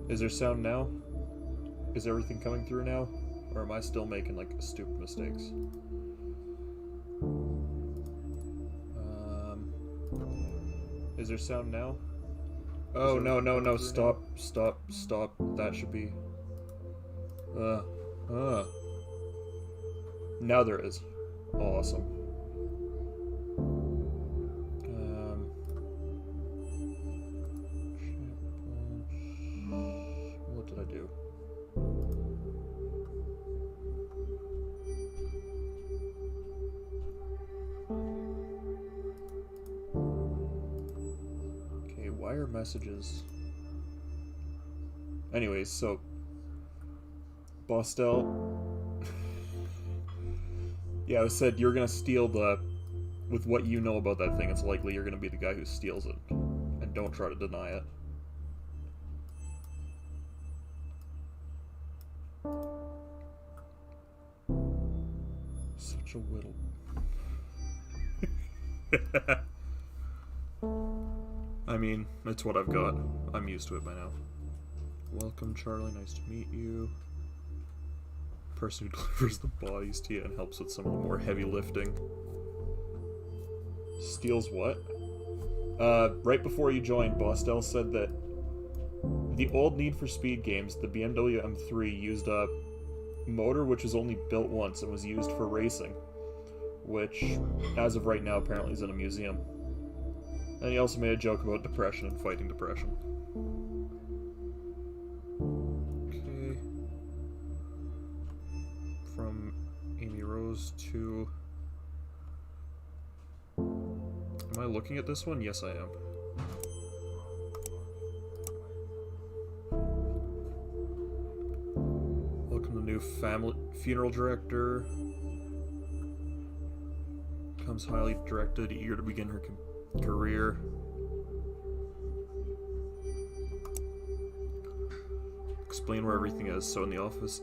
Is there sound now? Is everything coming through now? Or am I still making, like, stupid mistakes? Is there sound now? Oh, no, no, no, stop, stop, stop. That should be... Now there is. Awesome. What did I do? Okay, why are messages... Anyways, so... Bostel... Yeah, I said you're gonna steal the... With what you know about that thing, it's likely you're gonna be the guy who steals it. And don't try to deny it. Such a whittle. I mean, it's what I've got. I'm used to it by now. Welcome, Charlie. Nice to meet you. Person who delivers the bodies to you and helps with some of the more heavy lifting. Steals what? Right before you joined, Bostel said that the old Need for Speed games, the BMW M3, used a motor which was only built once and was used for racing, which, as of right now, apparently is in a museum. And he also made a joke about depression and fighting depression. Okay. From Amy Rose to... Am I looking at this one? Yes, I am. Welcome to new family funeral director. Comes highly directed, eager to begin her career. Explain where everything is. So in the office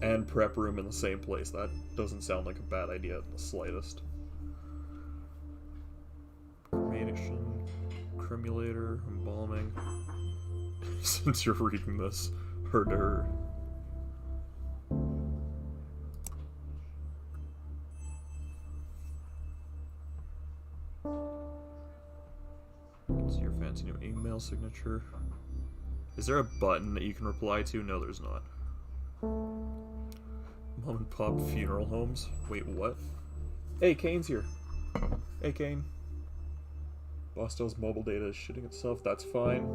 and prep room in the same place. That doesn't sound like a bad idea in the slightest. Cremation, cremulator, embalming. Since you're reading this, her to her. See your fancy new email signature. Is there a button that you can reply to? No, there's not. Mom and pop funeral homes? Wait, what? Hey, Kane's here. Hey, Kane. Bostel's mobile data is shitting itself. That's fine.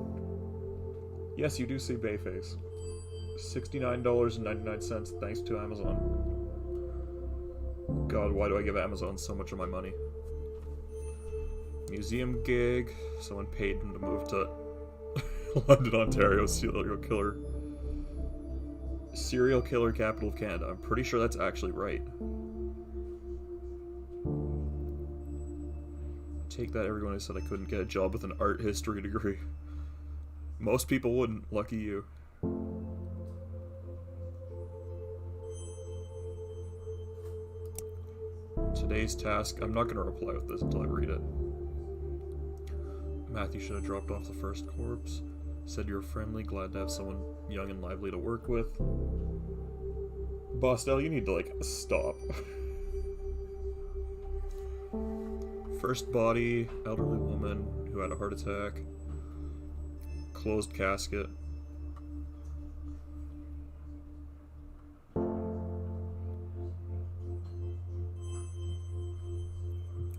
Yes, you do see Bayface. $69.99 thanks to Amazon. God, why do I give Amazon so much of my money? Museum gig. Someone paid him to move to London, Ontario. Serial killer capital of Canada. I'm pretty sure that's actually right. Take that, everyone who said I couldn't get a job with an art history degree. Most people wouldn't. Lucky you. Today's task. I'm not going to reply with this until I read it. Matthew should have dropped off the first corpse. Said you were friendly, glad to have someone young and lively to work with. Bostel, you need to, like, stop. First body, elderly woman who had a heart attack. Closed casket.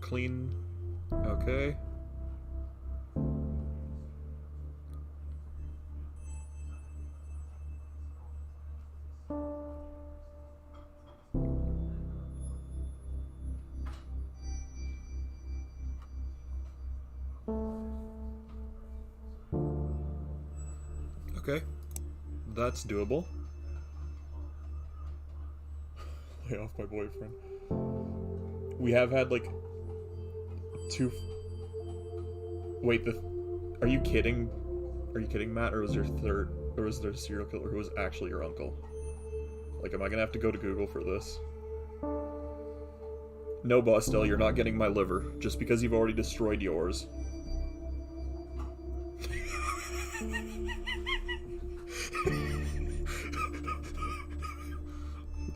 Clean. Okay. Okay, that's doable. Lay off my boyfriend. We have had like two. Wait, are you kidding? Are you kidding, Matt? Or was there a serial killer who was actually your uncle? Like, am I gonna have to go to Google for this? No, Bostel, you're not getting my liver just because you've already destroyed yours.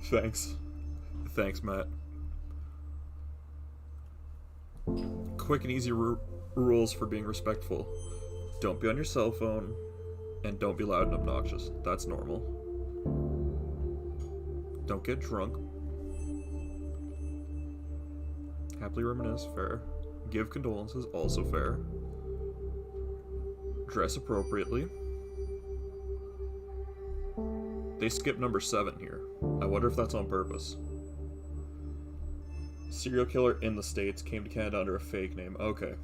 Thanks. Thanks, Matt. Quick and easy rules for being respectful. Don't be on your cell phone, and don't be loud and obnoxious. That's normal. Don't get drunk. Happily reminisce, fair. Give condolences, also fair. Dress appropriately. They skipped number 7 here. I wonder if that's on purpose. Serial killer in the States came to Canada under a fake name. Okay.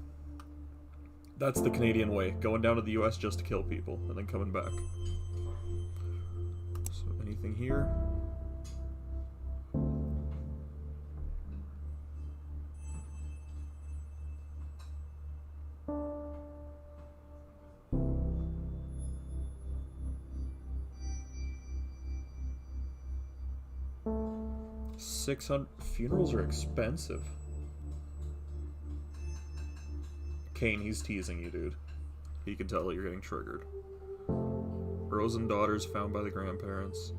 That's the Canadian way. Going down to the US just to kill people, and then coming back. So, anything here? $600. Funerals are expensive. Kane, he's teasing you, dude. He can tell that you're getting triggered. Rose and daughters found by the grandparents.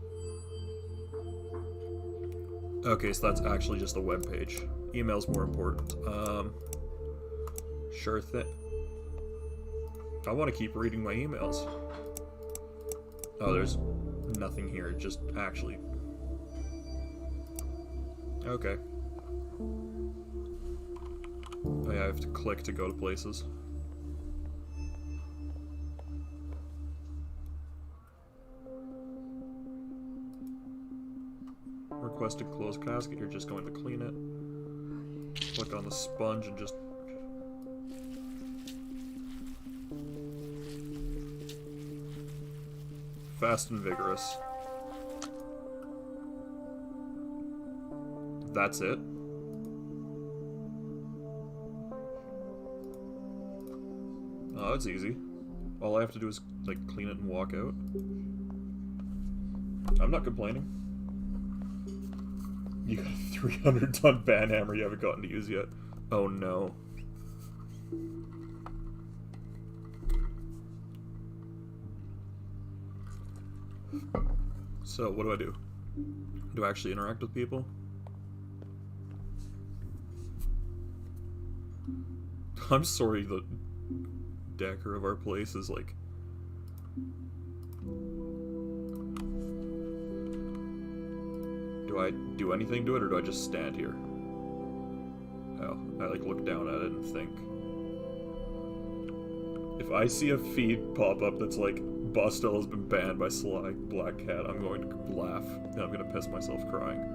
Okay, so that's actually just a web page. Email's more important. Sure thing. I want to keep reading my emails. Oh, there's nothing here. Just actually. Okay. Oh yeah, I have to click to go to places. Requested closed casket, you're just going to clean it. Click on the sponge and just... Fast and vigorous. That's it. Oh, it's easy. All I have to do is, like, clean it and walk out. I'm not complaining. You got a 300-ton ban hammer you haven't gotten to use yet. Oh no. So, what do I do? Do I actually interact with people? I'm sorry, the decker of our place is like... Do I do anything to it, or do I just stand here? Oh, I like look down at it and think. If I see a feed pop up that's like, Bostel has been banned by Sly Black Cat, I'm going to laugh, and I'm going to piss myself crying.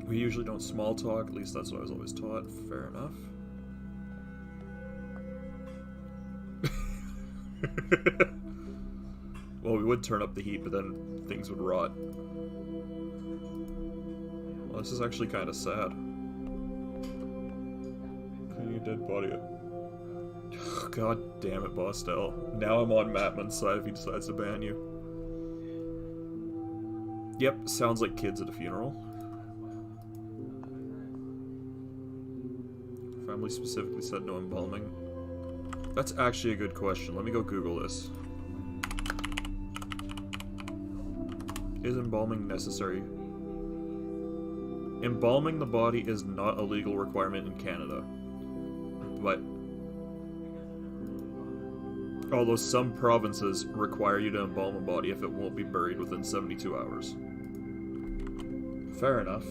We usually don't small talk, at least that's what I was always taught. Fair enough. Well, we would turn up the heat, but then things would rot. Well, this is actually kind of sad. Cleaning a dead body. God damn it, Bostel. Now I'm on Mattman's side if he decides to ban you. Yep, sounds like kids at a funeral. Family specifically said no embalming. That's actually a good question. Let me go Google this. Is embalming necessary? Embalming the body is not a legal requirement in Canada. But although some provinces require you to embalm a body if it won't be buried within 72 hours. Fair enough.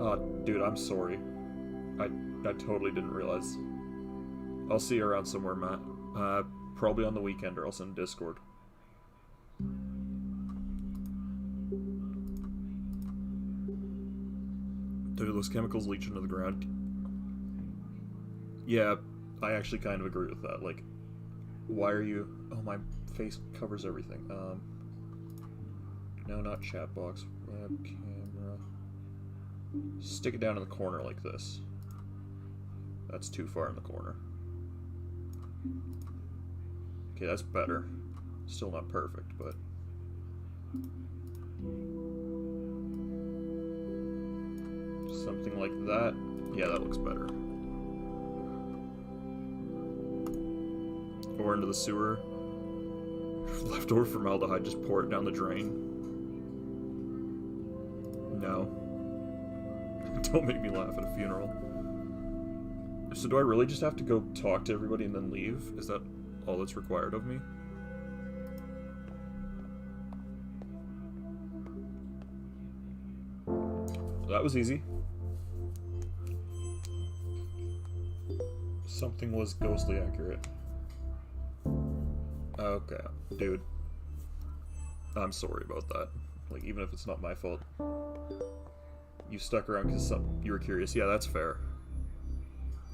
Oh, dude, I'm sorry. I totally didn't realize. I'll see you around somewhere, Matt. Probably on the weekend, or else in Discord. Dude, those chemicals leach into the ground. Yeah, I actually kind of agree with that. Like, why are you... Oh, my face covers everything. No, not chat box. Web camera. Stick it down in the corner like this. That's too far in the corner. Okay, that's better. Still not perfect, but... Something like that. Yeah, that looks better. Or into the sewer. Leftover formaldehyde, just pour it down the drain. No. Don't make me laugh at a funeral. So do I really just have to go talk to everybody and then leave? Is that all that's required of me? That was easy. Something was ghostly accurate. Okay, dude. I'm sorry about that. Like, even if it's not my fault. You stuck around because you were curious. Yeah, that's fair.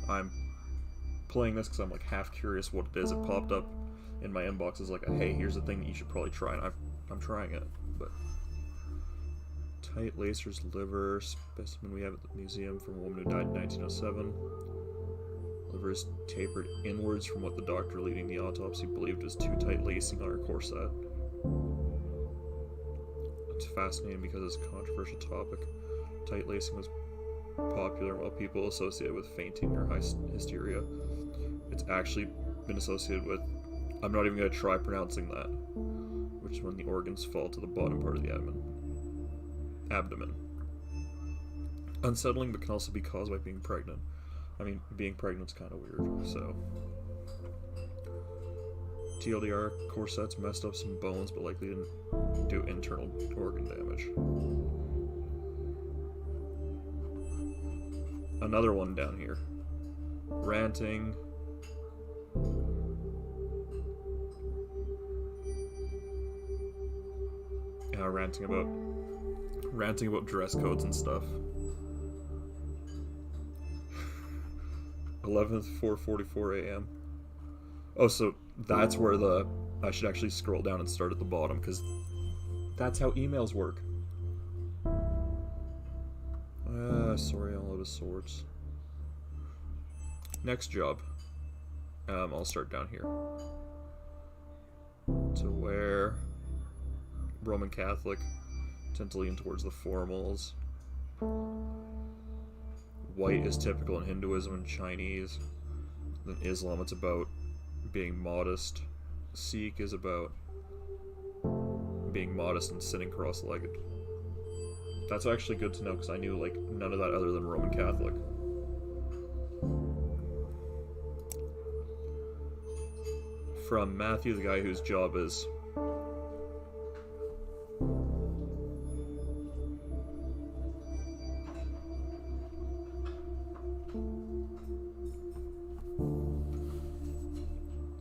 I'm playing this because I'm like half curious what it is. It popped up in my inbox as like, hey, here's a thing that you should probably try, and I'm trying it. But tight lacer's liver specimen we have at the museum from a woman who died in 1907. Liver is tapered inwards from what the doctor leading the autopsy believed was too tight lacing on her corset. It's fascinating because it's a controversial topic. Tight lacing was popular while people associated with fainting or hysteria. It's actually been associated with, I'm not even going to try pronouncing that, which is when the organs fall to the bottom part of the abdomen. Unsettling, but can also be caused by being pregnant. I mean, being pregnant's kind of weird, so. TLDR, corsets messed up some bones, but likely didn't do internal organ damage. Another one down here. Ranting. Yeah, ranting about dress codes and stuff. 11th, 4:44 a.m. Oh, so that's where I should actually scroll down and start at the bottom, because that's how emails work. Sorry, all out of sorts. Next job. I'll start down here. To where Roman Catholic, tend to lean towards the formals. White is typical in Hinduism and Chinese. Then Islam, it's about being modest. Sikh is about being modest and sitting cross-legged. That's actually good to know, because I knew like none of that other than Roman Catholic. From Matthew, the guy whose job is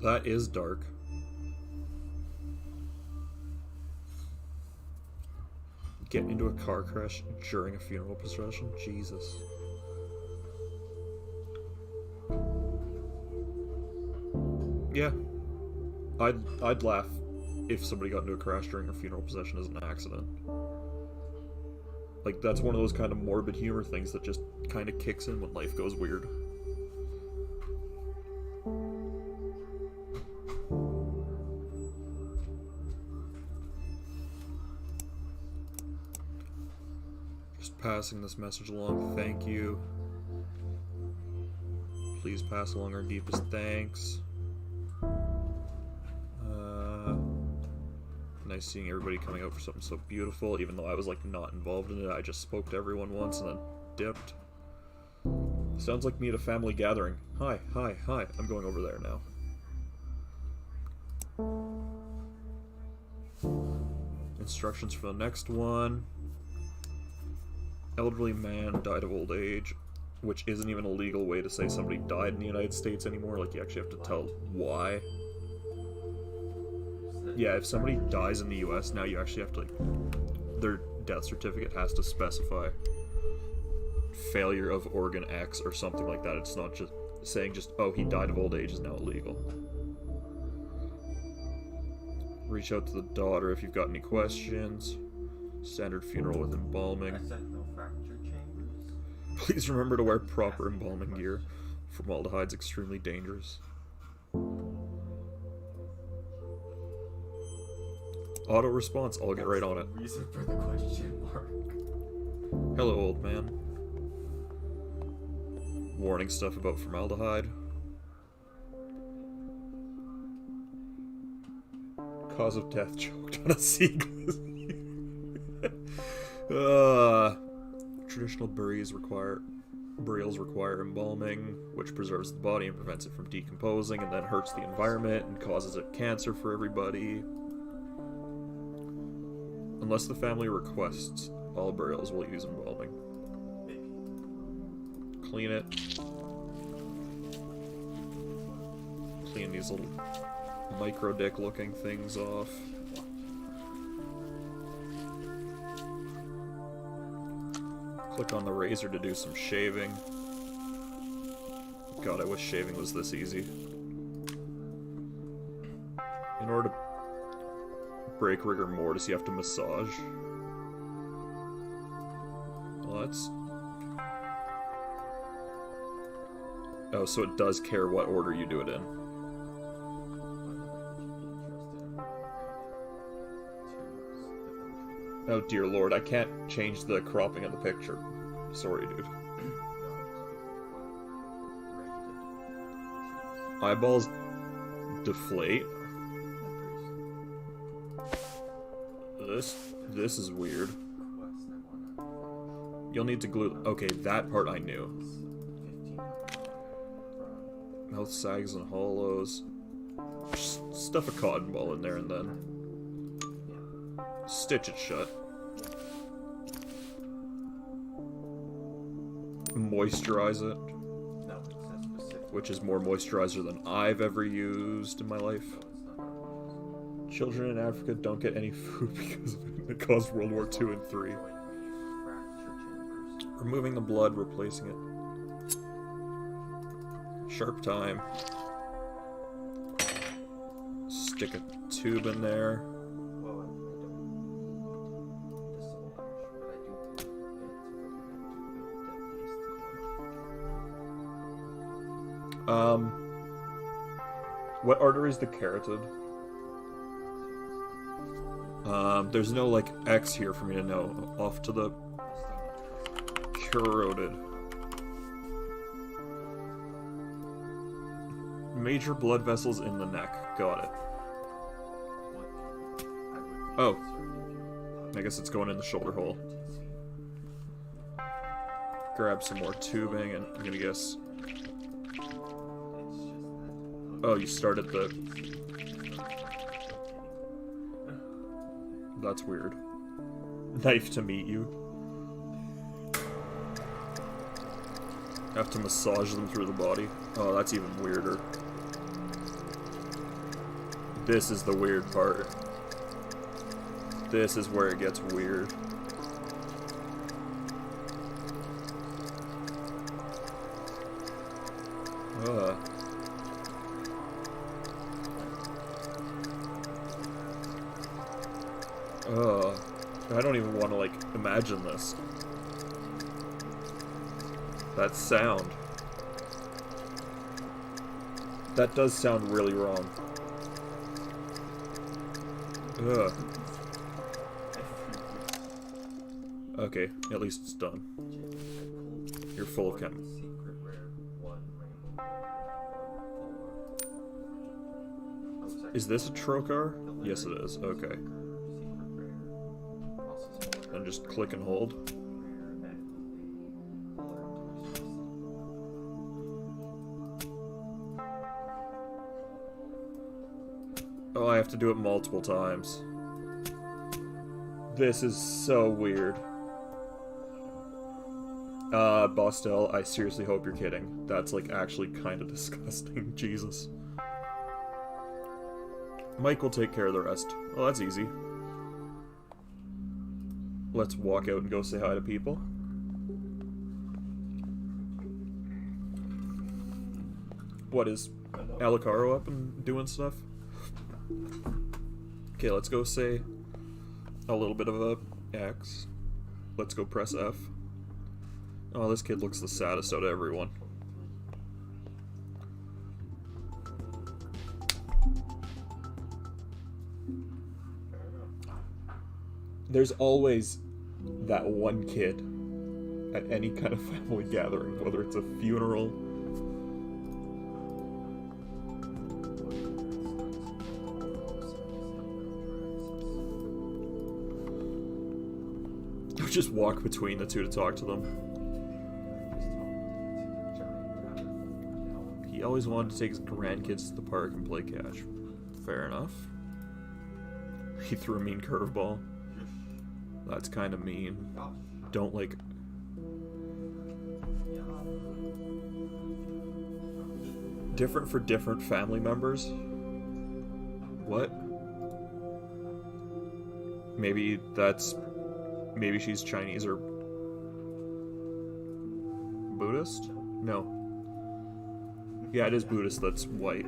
that is dark. Get into a car crash during a funeral procession? Jesus. Yeah. I'd laugh if somebody got into a crash during a funeral procession as an accident. Like, that's one of those kind of morbid humor things that just kind of kicks in when life goes weird. Passing this message along, thank you. Please pass along our deepest thanks. Nice seeing everybody coming out for something so beautiful, even though I was like not involved in it. I just spoke to everyone once and then dipped. Sounds like me at a family gathering. Hi, hi, hi. I'm going over there now. Instructions for the next one. Elderly man died of old age, which isn't even a legal way to say somebody died in the United States anymore. Like, you actually have to tell why. Yeah, if somebody dies in the US, now you actually have to, like, their death certificate has to specify failure of organ X or something like that. It's not just saying just, oh, he died of old age is now illegal. Reach out to the daughter if you've got any questions. Standard funeral with embalming. Please remember to wear proper embalming gear. Formaldehyde's extremely dangerous. Auto response, I'll get right on it. Reason for the question mark. Hello, old man. warning stuff about formaldehyde. Cause of death, choked on a seagull. Traditional burials require embalming, which preserves the body and prevents it from decomposing, and then hurts the environment and causes it cancer for everybody. Unless the family requests, all burials will use embalming. Clean it. Clean these little micro dick looking things off. Click on the razor to do some shaving. God, I wish shaving was this easy. In order to break rigor mortis, you have to massage. Well, that's... Oh, so it does care what order you do it in. Oh dear lord, I can't change the cropping of the picture. Sorry, dude. Eyeballs deflate. This is weird. You'll need to glue... Okay, that part I knew. Mouth sags and hollows. Just stuff a cotton ball in there and then stitch it shut. Moisturize it. Which is more moisturizer than I've ever used in my life. Children in Africa don't get any food because it caused World War II and III. Removing the blood, replacing it. Sharp time. Stick a tube in there. What artery is the carotid? There's no, like, X here for me to know. Off to the carotid. Major blood vessels in the neck. Got it. Oh. I guess it's going in the shoulder hole. Grab some more tubing, and I'm gonna guess... Oh, you started the... That's weird. Knife to meet you. Have to massage them through the body. Oh, that's even weirder. This is the weird part. This is where it gets weird. Ugh. I don't even want to, like, imagine this. That sound. That does sound really wrong. Ugh. Okay, at least it's done. You're full of chem. Is this a trocar? Yes, it is. Okay. And just click and hold. Oh, I have to do it multiple times. This is so weird. Bostel, I seriously hope you're kidding. That's, like, actually kind of disgusting. Jesus. Mike will take care of the rest. Well, that's easy. Let's walk out and go say hi to people. What, is Alucaro up and doing stuff? Okay, let's go say a little bit of a X. Let's go press F. Oh, this kid looks the saddest out of everyone. There's always that one kid at any kind of family gathering, whether it's a funeral. Or just walk between the two to talk to them. He always wanted to take his grandkids to the park and play catch. Fair enough. He threw a mean curveball. That's kind of mean. Don't like... Different for different family members? What? Maybe that's... Maybe she's Chinese or... Buddhist? No. Yeah, it is Buddhist that's white.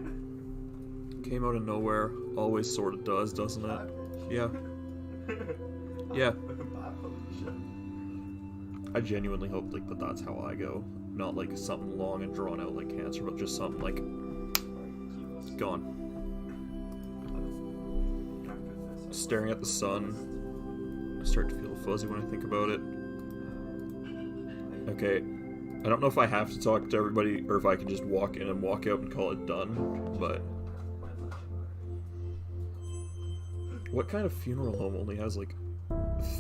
Came out of nowhere. Always sort of does, doesn't it? Yeah. Yeah. I genuinely hope like that's how I go. Not like something long and drawn out like cancer, but just something like gone. Staring at the sun. I start to feel fuzzy when I think about it. Okay. I don't know if I have to talk to everybody or if I can just walk in and walk out and call it done, but what kind of funeral home only has like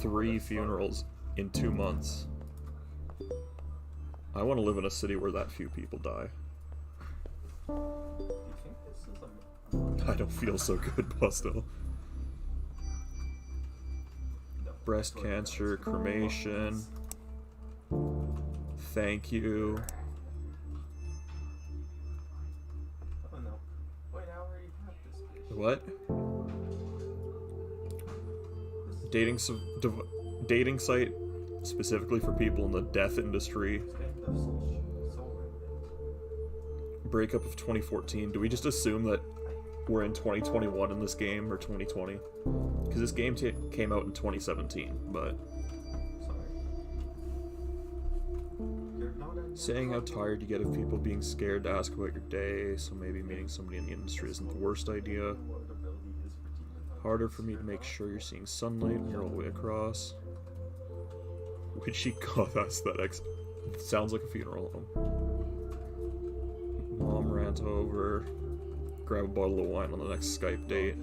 3 funerals in 2 months? I want to live in a city where that few people die. I don't feel so good, Bustle. Breast cancer, cremation. Thank you. What? Dating site specifically for people in the death industry. Breakup of 2014. Do we just assume that we're in 2021 in this game, or 2020? Because this game came out in 2017, but... Saying how tired you get of people being scared to ask about your day, so maybe meeting somebody in the industry isn't the worst idea. Harder for me to make sure you're seeing sunlight when you're all the way across. Witchy goth aesthetics. Sounds like a funeral home. Mom rant over. Grab a bottle of wine on the next Skype date.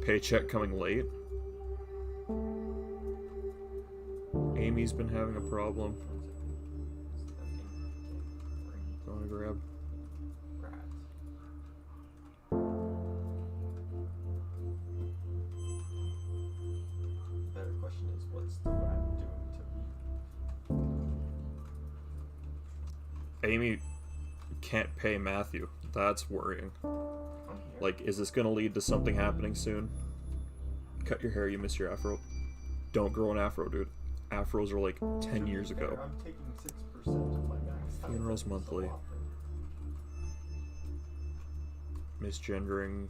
Paycheck coming late. Amy's been having a problem. Don't want to grab. Better question is, what's the rat doing to me? Amy can't pay Matthew. That's worrying. Like, is this gonna lead to something happening soon? Cut your hair, you miss your afro. Don't grow an afro, dude. Afros are like 10 years ago. I'm taking 6% of my max. Funerals monthly. Misgendering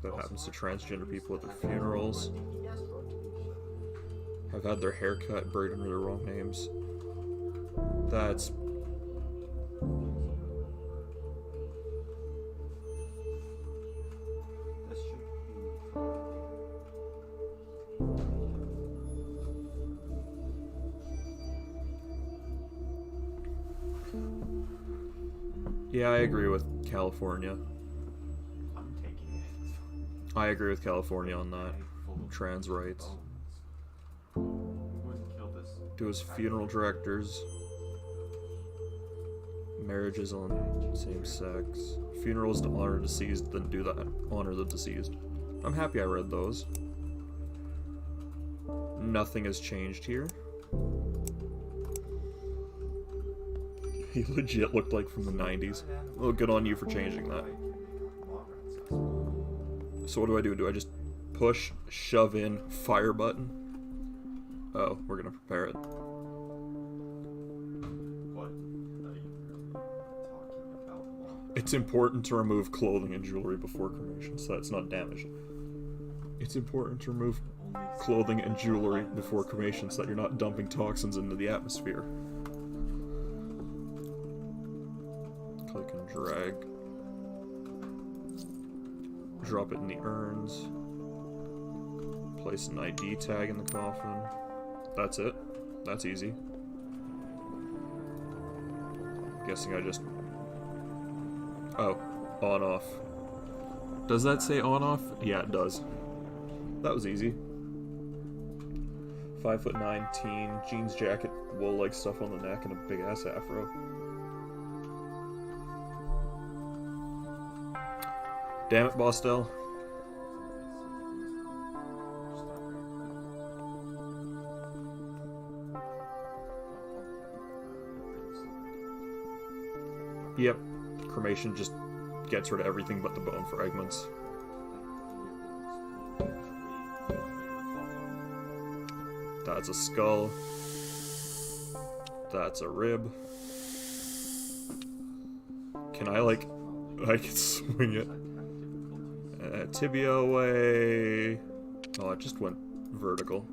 that happens to transgender people at their funerals. Have had their hair cut, buried under their wrong names. That's... Yeah, I agree with California. I'm taking it. I agree with California on that. Trans rights. Do as funeral directors. Marriages on same sex. Funerals to honor deceased, then do that. Honor the deceased. I'm happy I read those. Nothing has changed here. He legit looked like from the 90s. Well, good on you for changing that. So what do? Do I just push, shove in, fire button? Oh, we're gonna prepare it. What are you talking about? It's important to remove clothing and jewelry before cremation, so that's not damaged. It's important to remove clothing and jewelry before cremation so that you're not dumping toxins into the atmosphere. Click and drag. Drop it in the urns. Place an ID tag in the coffin. That's it. That's easy. Guessing I just... Oh, on off. Does that say on off? Yeah, it does. That was easy. 5'9", jeans jacket, wool-like stuff on the neck, and a big-ass afro. Damn it, Bostel. Yep, cremation just gets rid of everything but the bone fragments. That's a skull. That's a rib. Can I, like... I can swing it. Tibia away. Oh, it just went vertical.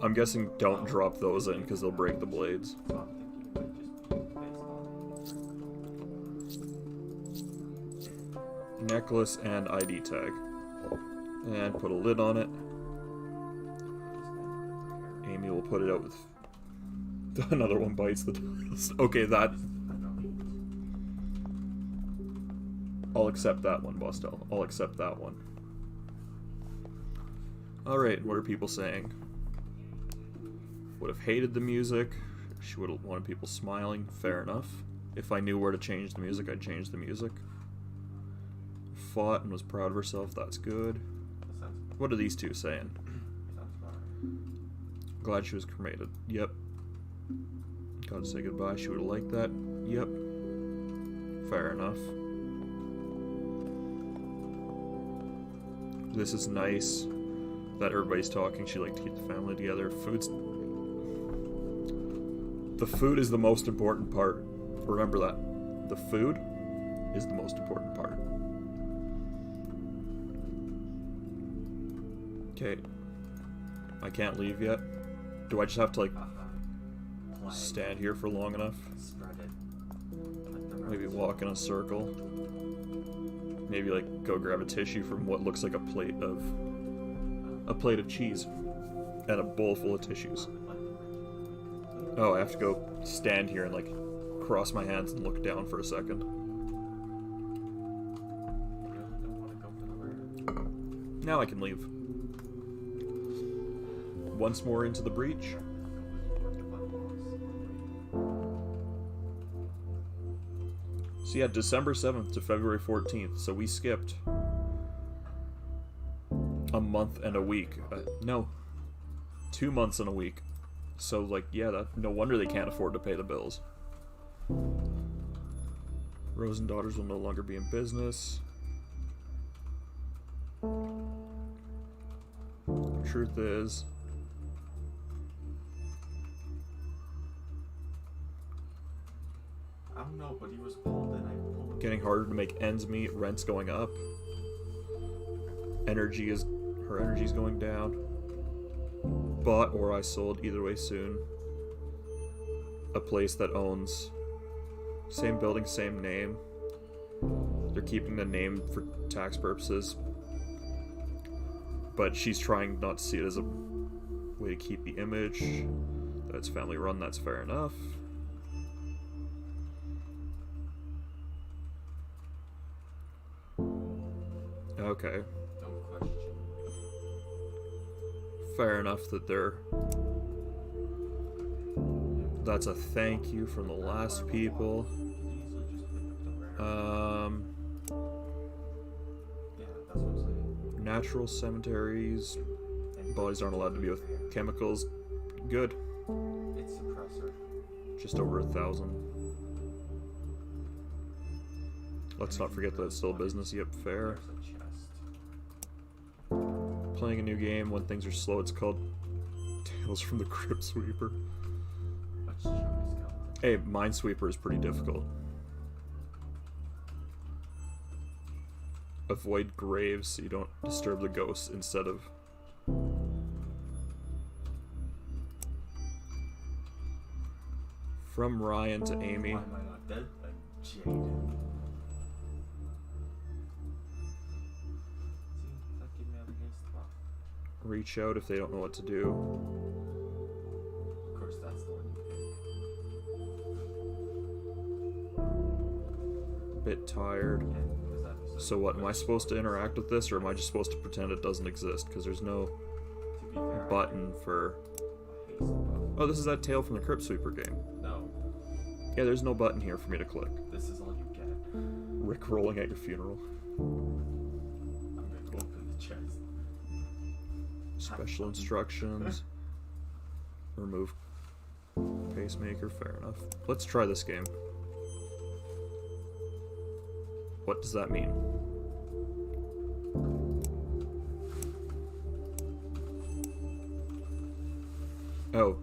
I'm guessing don't drop those in because they'll break the blades. Necklace and ID tag. And put a lid on it. Amy will put it out with... Another one bites the dust. Okay, that... I'll accept that one, Bostel. I'll accept that one. Alright, what are people saying? Would have hated the music. She would have wanted people smiling. Fair enough. If I knew where to change the music, I'd change the music. Fought and was proud of herself. That's good. What are these two saying? Glad she was cremated. Yep. Gotta say goodbye. She would have liked that. Yep. Fair enough. This is nice that everybody's talking. She liked to keep the family together. The food is the most important part. Remember that. The food is the most important part. Okay. I can't leave yet. Do I just have to, like, stand here for long enough? Maybe walk in a circle. Maybe, like, go grab a tissue from what looks like a plate of cheese. And a bowl full of tissues. Oh, I have to go stand here and, like, cross my hands and look down for a second. Now I can leave. Once more into the breach. So yeah, December 7th to February 14th, so we skipped a month and a week. No, 2 months and a week. So, like, yeah, no wonder they can't afford to pay the bills. Rose and Daughters will no longer be in business. Truth is... I don't know, but he was pulled and I pulled him. Getting harder to make ends meet, rent's going up. Her energy's going down. Bought or I sold, either way soon. A place that owns same building, same name. They're keeping the name for tax purposes. But she's trying not to see it as a way to keep the image. That it's family run, that's fair enough. Okay. Don't question. Fair enough that they're... That's a thank you from the last people. Yeah, that's what I'm saying. Natural cemeteries. Bodies aren't allowed to be with chemicals. Good. It's suppressor. Just over 1,000. Let's not forget that it's still a business. Yep, fair. There's a chest. Playing a new game when things are slow. It's called Tales from the Crypt Sweeper. Let's show me skeleton. Hey, Minesweeper is pretty difficult. Avoid graves so you don't disturb the ghosts instead of From Ryan to Amy. Why am I not dead? I'm jaded. See, that gave me a nice spot. Reach out if they don't know what to do. Of course, that's the one you pick. Bit tired. Yeah, because that's So what, am I supposed to interact with this, or am I just supposed to pretend it doesn't exist? Because there's no to be fair, button for... I haste above. Oh, this is that Tale from the Crypt Sweeper game. No, Yeah, there's no button here for me to click. this is all you get. Rick rolling at your funeral. I'm gonna go open the chest. Special instructions. Remove pacemaker, fair enough. Let's try this game. What does that mean? Oh.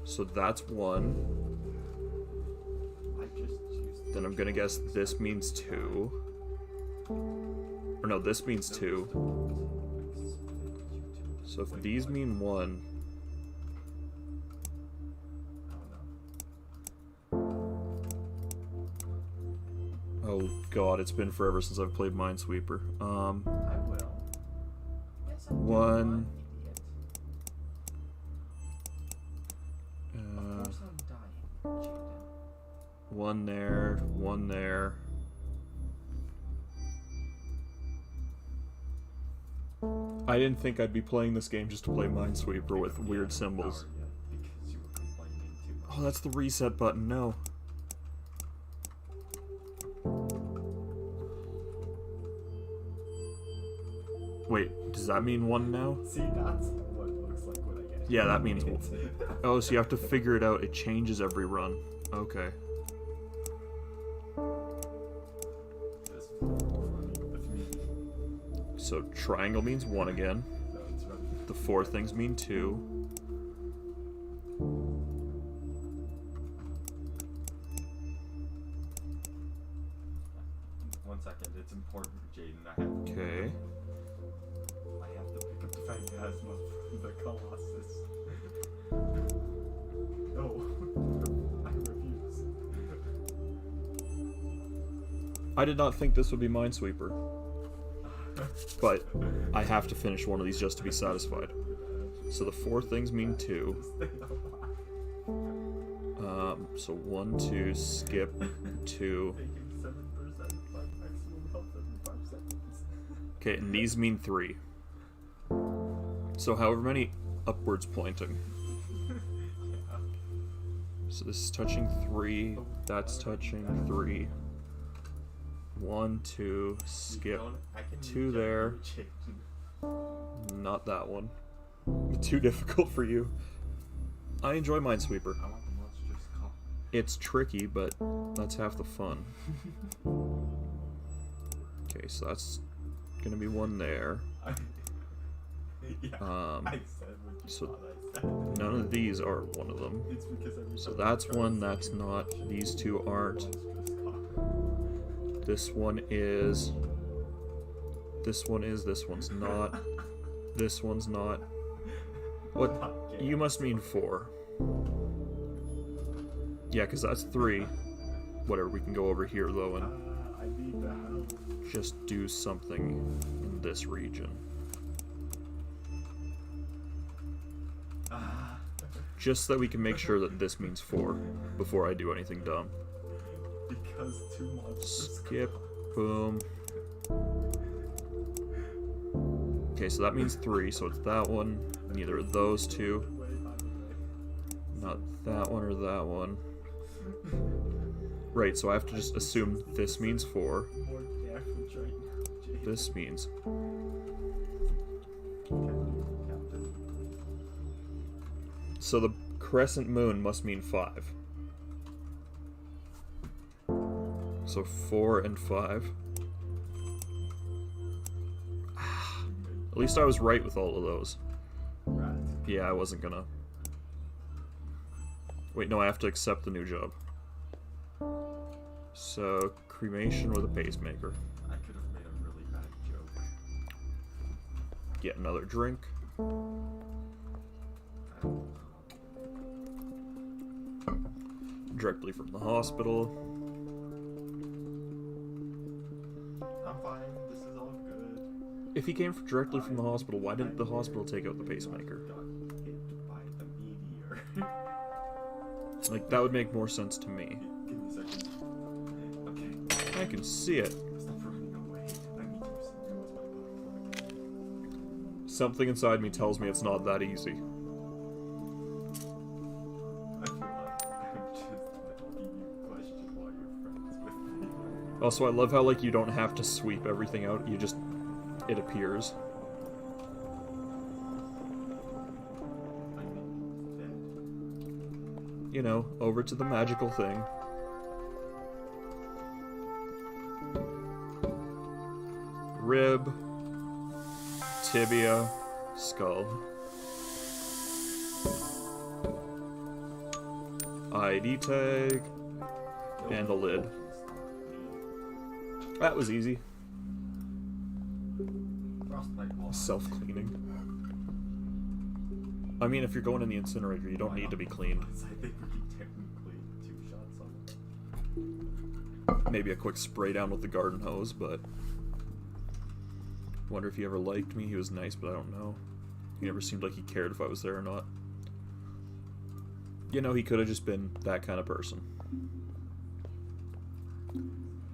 So that's one. I just used. Then I'm gonna guess this means two. Or no, this means two. So if these mean one, oh god, it's been forever since I've played Minesweeper. I will. Yes, I do. One. Of course I'm dying, Jaden. One there, one there. I didn't think I'd be playing this game just to play Minesweeper with weird symbols. Because you were complaining too much. Oh, that's the reset button, no. Wait, does that mean one now? See, that's what it looks like when I get it. Yeah, that means one. Oh, so you have to figure it out. It changes every run. Okay. This running with me. So triangle means one again. No, it's running. The four things mean two. One second, it's important, Jaden. I have to. Okay. I have to pick up the Phantasma from the Colossus. No, I refuse. I did not think this would be Minesweeper. But I have to finish one of these just to be satisfied. So the four things mean two. So 1, 2, skip, 2. Taking 7% by maximum health every 5 seconds. Okay, and these mean 3. So however many upwards pointing. Yeah. So this is touching 3, that's touching 3. 1, 2, skip. I can 2 reject there. you, Jaden. Not that one. Too difficult for you. I enjoy Minesweeper. I want the monstrous cop. It's tricky, but that's half the fun. Okay, so that's gonna be one there. Yeah, I said what you so thought I said. none of these are one of them. It's because every So time I that's try to one, say that's not. These two aren't. monstrous cop. This one is. This one is. This one's not. This one's not. What? You must mean 4. Yeah, because that's 3. Whatever, we can go over here though and I need the help. just do something in this region. Just so that we can make sure that this means 4 before I do anything dumb. Because two monsters. Skip, boom. Okay, so that means 3, so it's that one, neither of those two, not that one or that one. Right, so I have to just assume this means 4, More damage right now, Jaden. this means... Captain. So the crescent moon must mean 5. So 4 and 5. At least I was right with all of those. Rat. Yeah, I wasn't gonna... Wait, no, I have to accept the new job. So, cremation with a pacemaker. I could have made a really bad joke. Get another drink. I don't know. directly from the hospital. I'm fine. This is all good. If he came directly from the hospital, why didn't the hospital take out the pacemaker? Got hit by the meteor. Like, that would make more sense to me. Give me a second. Okay. I can see it. Stop running away. I need to use my plug. Something inside me tells me it's not that easy. I feel like I'm just making you question why you're friends with me. Also, I love how, like, you don't have to sweep everything out. You just... it appears. I'm dead. You know, over to the magical thing. Rib. Tibia. Skull. ID tag. And a lid. That was easy. Frostbite wall. Self-cleaning. I mean, if you're going in the incinerator, you don't need to be cleaned. I think we can technically 2 shots on it. Maybe a quick spray down with the garden hose, but... Wonder if he ever liked me. He was nice, but I don't know. He never seemed like he cared if I was there or not. You know, he could have just been that kind of person.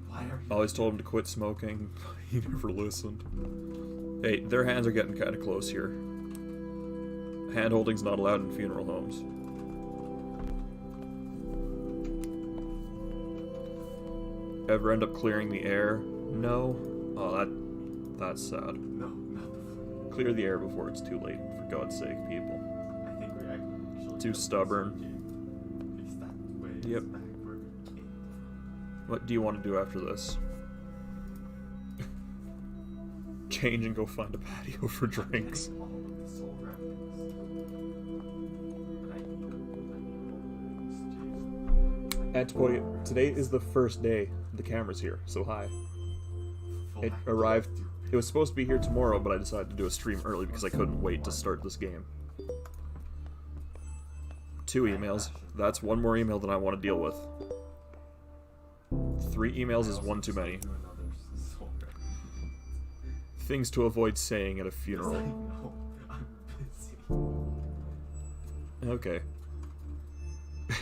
Why are you... Always told him to quit smoking. He never listened. Hey, their hands are getting kind of close here. Hand-holding's not allowed in funeral homes. Ever end up clearing the air? No. Oh, that's sad. No, no. Clear the air before it's too late, for God's sake, people. I think we actually... Too stubborn. Fix that way. Yep. Back where we came from. What do you want to do after this? Change and go find a patio for drinks. All of the soul wrappings. But I need Antipodia, today is the first day the camera's here, so hi. It arrived... It was supposed to be here tomorrow, but I decided to do a stream early because I couldn't wait to start this game. 2 emails. That's 1 more email than I want to deal with. 3 emails is 1 too many. Things to avoid saying at a funeral. I'm busy. Okay.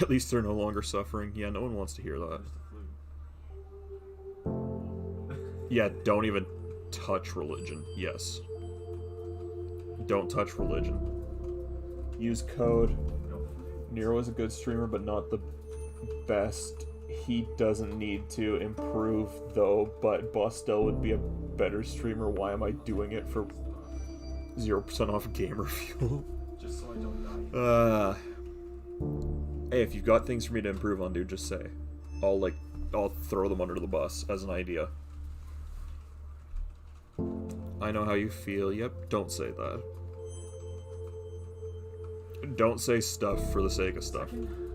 At least they're no longer suffering. Yeah, no one wants to hear that. Yeah, don't even touch religion. Yes. Don't touch religion. Use code. Nero is a good streamer, but not the best. He doesn't need to improve, though, but Bostel would be a better streamer. Why am I doing it for 0% off gamer fuel? Just so I don't die. Hey, if you've got things for me to improve on, dude, just say. I'll throw them under the bus as an idea. I know how you feel. Yep, don't say that. Don't say stuff for the sake of stuff.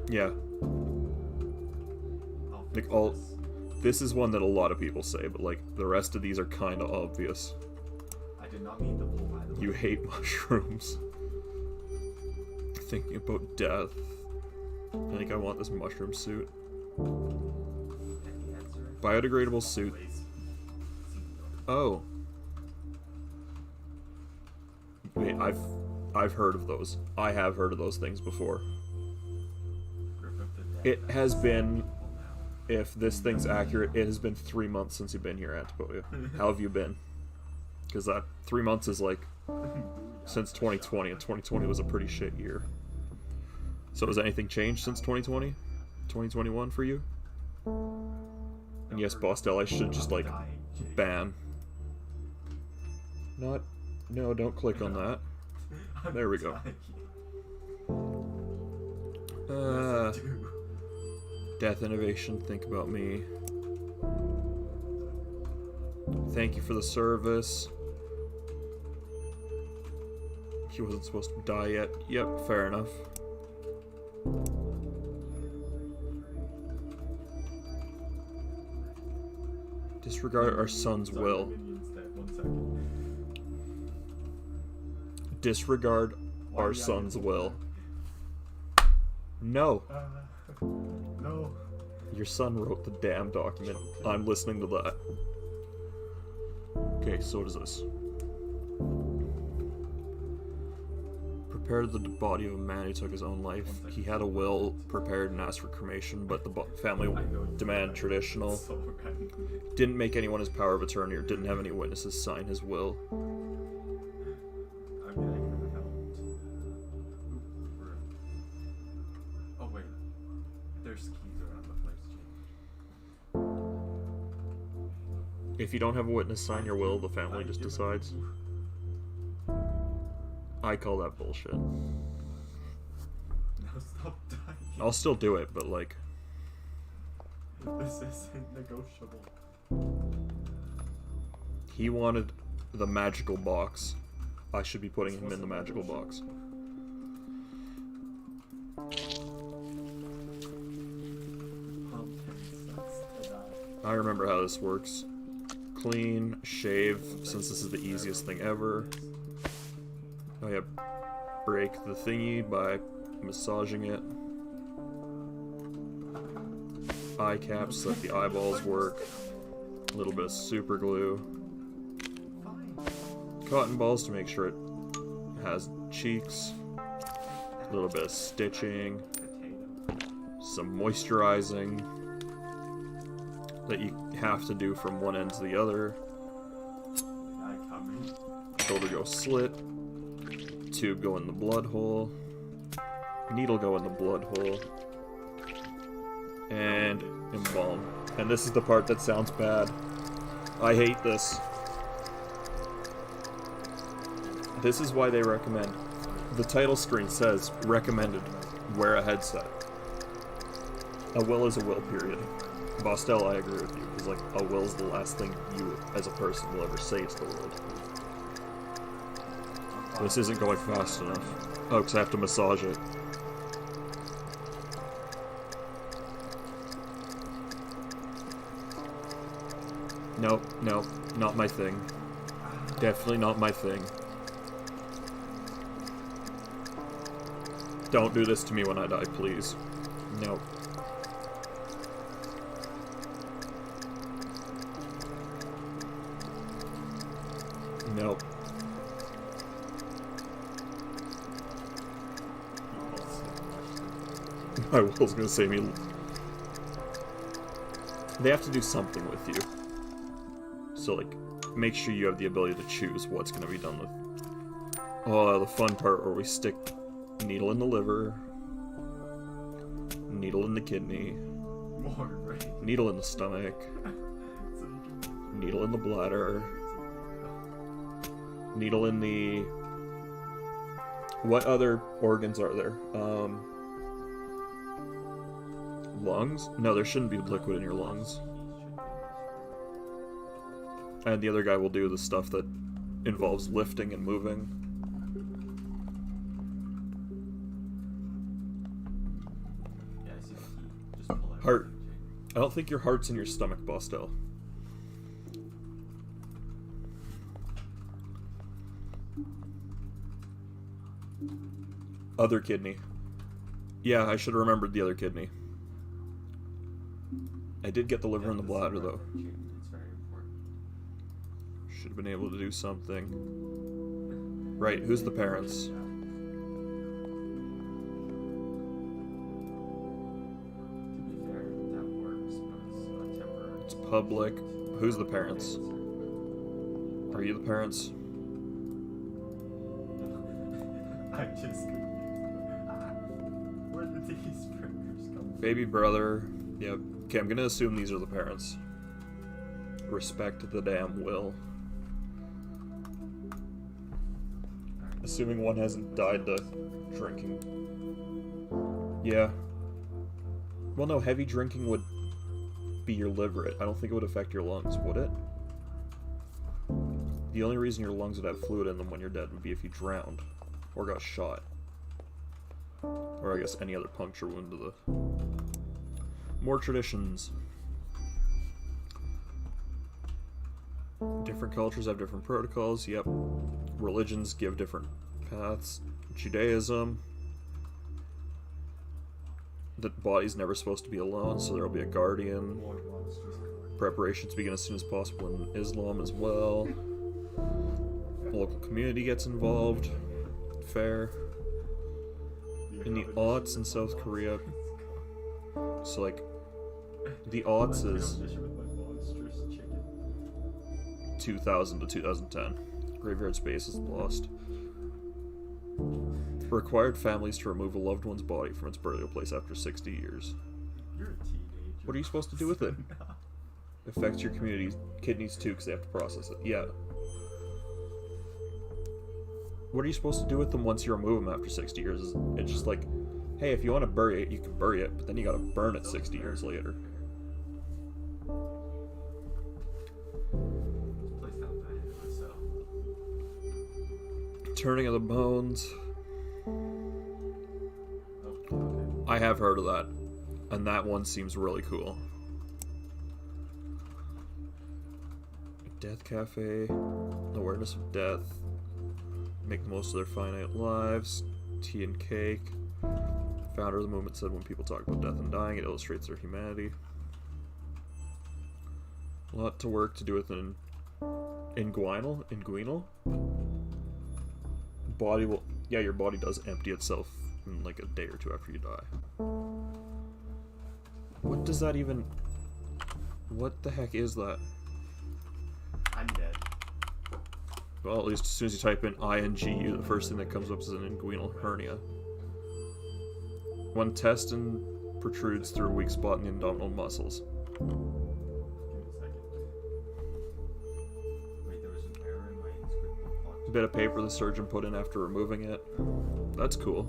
Yeah. Like, this is one that a lot of people say, but, like, the rest of these are kind of obvious. I did not mean to pull, by the way. You hate mushrooms. Thinking about death. I think I want this mushroom suit. Biodegradable suit. Oh. Wait, I've heard of those. I have heard of those things before. It has been, if this thing's accurate, it has been 3 months since you've been here, Antipodia. How have you been? Because that 3 months is like since 2020, and 2020 was a pretty shit year. So has anything changed since 2020? 2021 for you? And yes, Bostel, I should just like ban. Not. No, don't click on that. There we go. Death Innovation, think about me. Thank you for the service. He wasn't supposed to die yet. Yep, fair enough. Disregard our son's will. Disregard our son's will. No. No. Your son wrote the damn document. I'm listening to that. Okay, so what is this? Prepared the body of a man who took his own life. He had a will prepared and asked for cremation, but the family demanded traditional. So right. Didn't make anyone his power of attorney or didn't have any witnesses sign his will. I mean, I could have helped. Oh wait, there's keys around the place, Jake. If you don't have a witness sign your will, the family just decides. I call that bullshit. No, stop dying. I'll still do it, but like... This isn't negotiable. He wanted the magical box. I should be putting him in the magical box. I remember how this works. Clean, shave, since this is the easiest thing ever. Oh yeah, break the thingy by massaging it. Eye caps so that the eyeballs work. A little bit of super glue. Cotton balls to make sure it has cheeks. A little bit of stitching. Some moisturizing that you have to do from one end to the other. Shoulder go slit. Tube go in the blood hole. Needle go in the blood hole. And embalm. And this is the part that sounds bad. I hate this. This is why they recommend. The title screen says, recommended, wear a headset. A will is a will, period. Bostel, I agree with you, because like, a will is the last thing you, as a person, will ever say to the world. This isn't going fast enough. Oh, because I have to massage it. Nope, nope, not my thing. Definitely not my thing. Don't do this to me when I die, please. Nope. Nope. My will's gonna save me. They have to do something with you. So, like, make sure you have the ability to choose what's gonna be done with. Oh, the fun part where we stick needle in the liver, needle in the kidney, More, right? needle in the stomach, needle in the bladder, needle in the... What other organs are there? Lungs? No, there shouldn't be liquid in your lungs. And the other guy will do the stuff that involves lifting and moving. Yeah, I see the key. Just pull it. Heart. I don't think your heart's in your stomach, Bostel. Other kidney. Yeah, I should have remembered the other kidney. I did get the liver and the bladder, though. It's very important. Should have been able to do something. Right, who's the parents? To be fair, that works, but it's not temporary. It's public. Who's the parents? Are you the parents? I just couldn't. Where did these printers come from? Baby brother. Yep. Okay, I'm gonna assume these are the parents. Respect the damn will. Assuming one hasn't died to drinking. Yeah. Well, no, heavy drinking would be your liver. I don't think it would affect your lungs, would it? The only reason your lungs would have fluid in them when you're dead would be if you drowned. Or got shot. Or I guess any other puncture wound to the... More traditions. Different cultures have different protocols, yep. Religions give different paths. Judaism. The body's never supposed to be alone, so there'll be a guardian. More monsters coming. Preparations begin as soon as possible in Islam as well. The local community gets involved. Fair. In the aughts in South Korea. So, like, the aughts is 2000 to 2010. Graveyard space is lost. Required families to remove a loved one's body from its burial place after 60 years. You're a teenager. What are you supposed to do with it? Affects your community's kidneys too, because they have to process it. Yeah. What are you supposed to do with them once you remove them after 60 years? It's just like, hey, if you want to bury it, you can bury it, but then you gotta burn it 60 years later. Turning of the bones. I have heard of that, and that one seems really cool. Death Cafe, awareness of death, make the most of their finite lives, tea and cake. Founder of the movement said when people talk about death and dying, it illustrates their humanity. A lot to work to do with an inguinal? Body will, yeah, your body does empty itself in like a day or two after you die. What does that even, what the heck is that? I'm dead. Well, at least as soon as you type in INGU, the first thing that comes up is an inguinal hernia. One intestine protrudes through a weak spot in the abdominal muscles. Give me a second. Wait, there was an error in my inscript box. A bit of paper the surgeon put in after removing it. That's cool.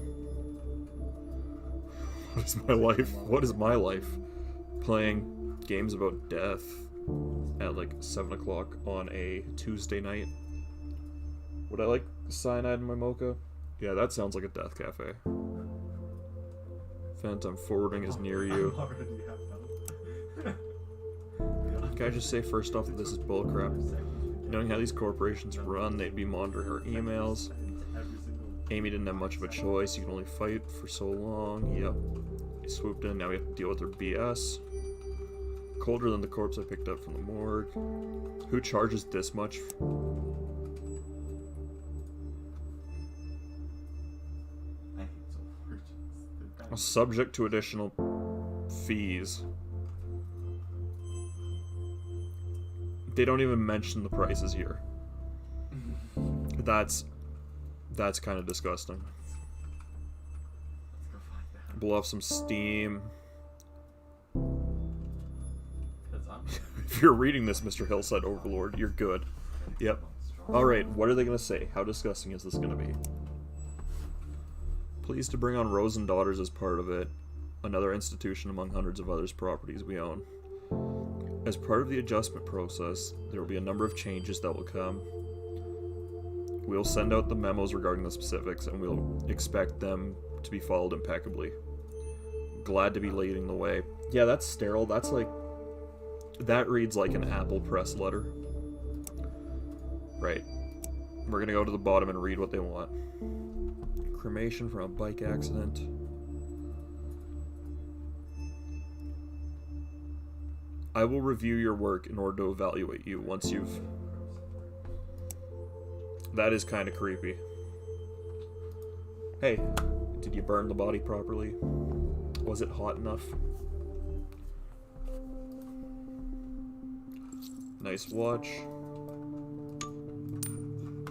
What is my life? What is my life? Playing games about death at like 7 o'clock on a Tuesday night. Would I like cyanide in my mocha? Yeah, that sounds like a death cafe. Phantom forwarding is near you. I already have help. Can I just say first off that this is bullcrap? Knowing how these corporations run, they'd be monitoring our emails. Amy didn't have much of a choice. You can only fight for so long. Yep. He swooped in. Now we have to deal with their BS. Colder than the corpse I picked up from the morgue. Who charges this much? I hate soul fortunes. Subject to additional fees. They don't even mention the prices here. That's kind of disgusting. Let's go find that. Blow off some steam. That's on. If you're reading this, Mr. Hillside Overlord, you're good. Yep. Alright, what are they going to say? How disgusting is this going to be? Pleased to bring on Rose and Daughters as part of it. Another institution among hundreds of others properties we own. As part of the adjustment process, there will be a number of changes that will come. We'll send out the memos regarding the specifics, and we'll expect them to be followed impeccably. Glad to be leading the way. Yeah, that's sterile. That's like... That reads like an Apple Press letter. Right. We're gonna go to the bottom and read what they want. Cremation from a bike accident. I will review your work in order to evaluate you once you've... That is kind of creepy. Hey, did you burn the body properly? Was it hot enough? Nice watch.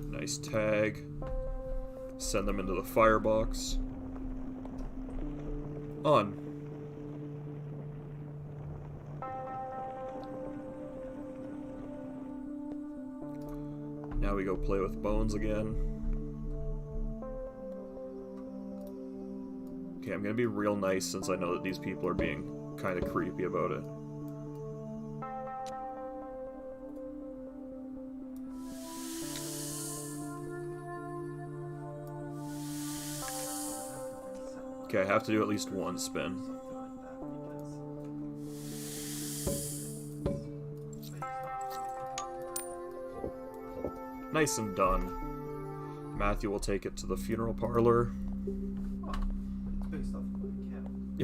Nice tag. Send them into the firebox. On. Now we go play with bones again. Okay, I'm gonna be real nice since I know that these people are being kind of creepy about it. Okay, I have to do at least one spin. Nice and done. Matthew will take it to the funeral parlor.